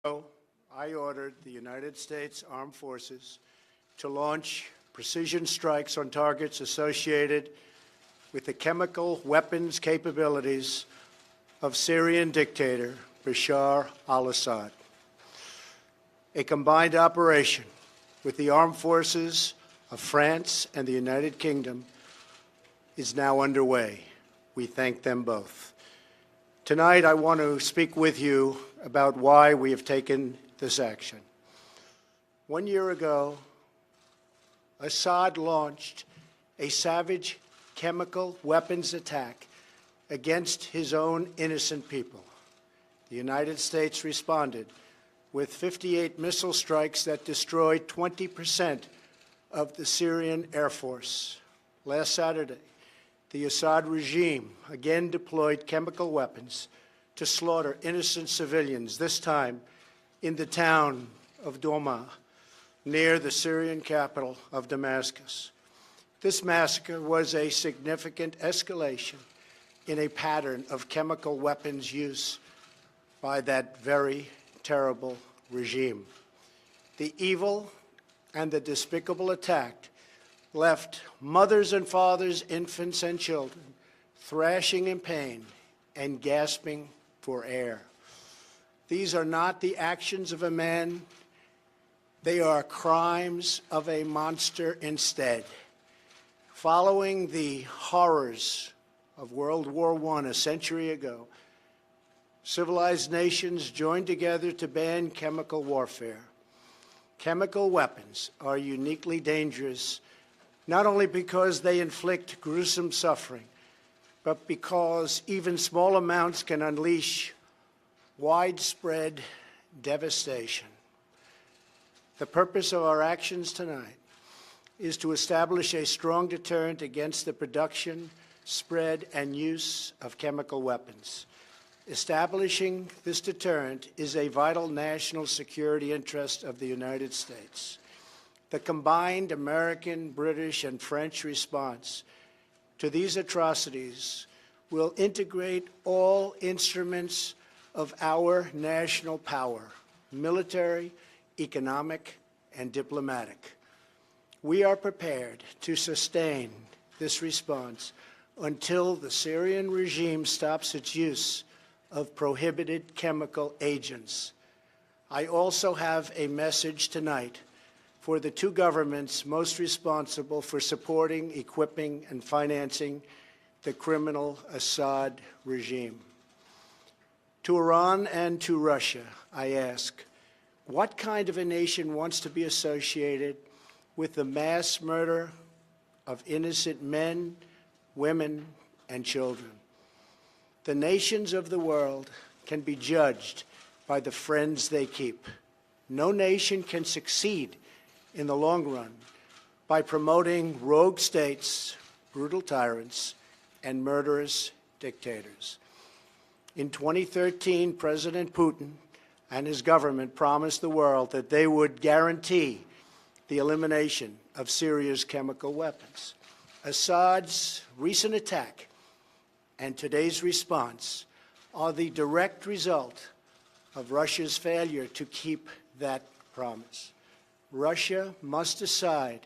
I ordered the United States Armed Forces to launch precision strikes on targets associated with the chemical weapons capabilities of Syrian dictator Bashar al-Assad. A combined operation with the armed forces of France and the United Kingdom is now underway. We thank them both. Tonight, I want to speak with you about why we have taken this action. 1 year ago, Assad launched a savage chemical weapons attack against his own innocent people. The United States responded with 58 missile strikes that destroyed 20% of the Syrian Air Force. Last Saturday, the Assad regime again deployed chemical weapons to slaughter innocent civilians, this time in the town of Douma, near the Syrian capital of Damascus. This massacre was a significant escalation in a pattern of chemical weapons use by that very terrible regime. The evil and the despicable attack left mothers and fathers, infants and children thrashing in pain and gasping for air. These are not the actions of a man. They are crimes of a monster instead. Following the horrors of World War I a century ago, civilized nations joined together to ban chemical warfare. Chemical weapons are uniquely dangerous, not only because they inflict gruesome suffering, but because even small amounts can unleash widespread devastation. The purpose of our actions tonight is to establish a strong deterrent against the production, spread, and use of chemical weapons. Establishing this deterrent is a vital national security interest of the United States. The combined American, British, and French response to these atrocities will integrate all instruments of our national power, military, economic, and diplomatic. We are prepared to sustain this response until the Syrian regime stops its use of prohibited chemical agents. I also have a message tonight for the two governments most responsible for supporting, equipping, and financing the criminal Assad regime. To Iran and to Russia, I ask, what kind of a nation wants to be associated with the mass murder of innocent men, women, and children? The nations of the world can be judged by the friends they keep. No nation can succeed in the long run by promoting rogue states, brutal tyrants, and murderous dictators. In 2013, President Putin and his government promised the world that they would guarantee the elimination of Syria's chemical weapons. Assad's recent attack and today's response are the direct result of Russia's failure to keep that promise. Russia must decide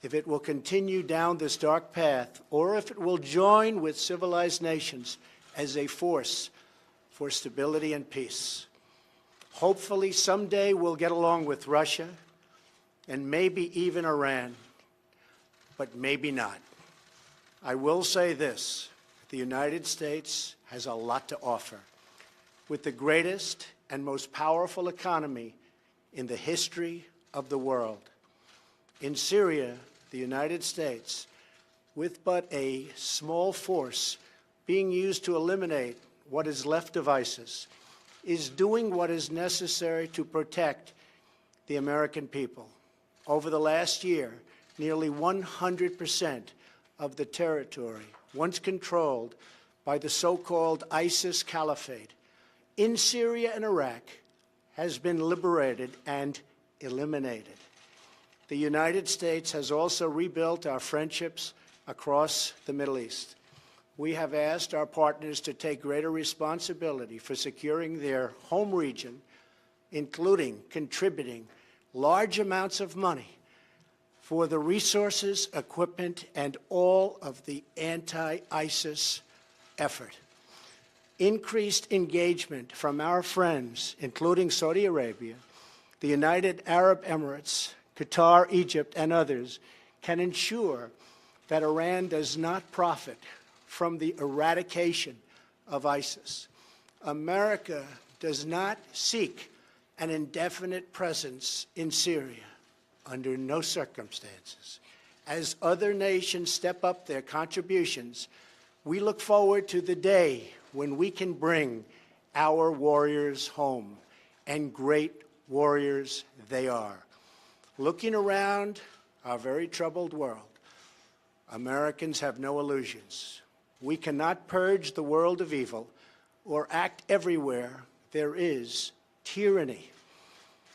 if it will continue down this dark path or if it will join with civilized nations as a force for stability and peace. Hopefully, someday we'll get along with Russia and maybe even Iran, but maybe not. I will say this, the United States has a lot to offer. With the greatest and most powerful economy in the history of the world. In Syria, the United States, with but a small force being used to eliminate what is left of ISIS, is doing what is necessary to protect the American people. Over the last year, nearly 100% of the territory once controlled by the so-called ISIS Caliphate in Syria and Iraq has been liberated and eliminated. The United States has also rebuilt our friendships across the Middle East. We have asked our partners to take greater responsibility for securing their home region including contributing large amounts of money for the resources, equipment, and all of the anti-ISIS effort. Increased engagement from our friends, including Saudi Arabia, the United Arab Emirates, Qatar, Egypt, and others, can ensure that Iran does not profit from the eradication of ISIS. America does not seek an indefinite presence in Syria under no circumstances. As other nations step up their contributions, we look forward to the day when we can bring our warriors home, and great warriors they are. Looking around our very troubled world, Americans have no illusions. We cannot purge the world of evil or act everywhere there is tyranny.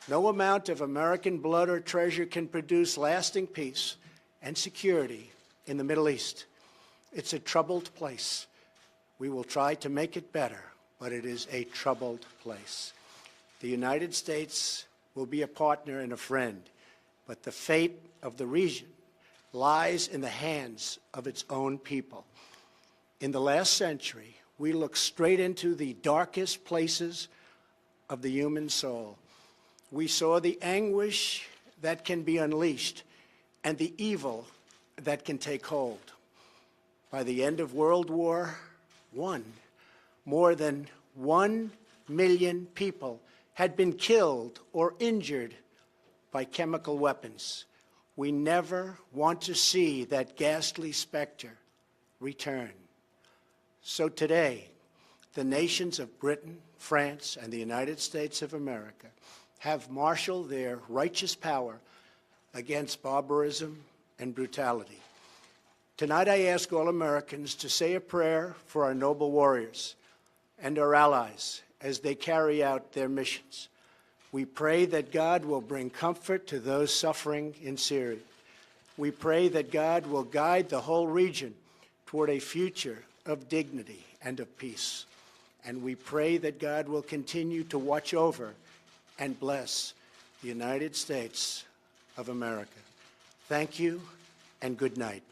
No amount of American blood or treasure can produce lasting peace and security in the Middle East. It's a troubled place. We will try to make it better, but it is a troubled place. The United States will be a partner and a friend, but the fate of the region lies in the hands of its own people. In the last century, we looked straight into the darkest places of the human soul. We saw the anguish that can be unleashed and the evil that can take hold. By the end of World War I, more than 1 million people had been killed or injured by chemical weapons. We never want to see that ghastly specter return. So today, the nations of Britain, France, and the United States of America have marshaled their righteous power against barbarism and brutality. Tonight I ask all Americans to say a prayer for our noble warriors and our allies as they carry out their missions. We pray that God will bring comfort to those suffering in Syria. We pray that God will guide the whole region toward a future of dignity and of peace. And we pray that God will continue to watch over and bless the United States of America. Thank you and good night.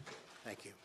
Thank you.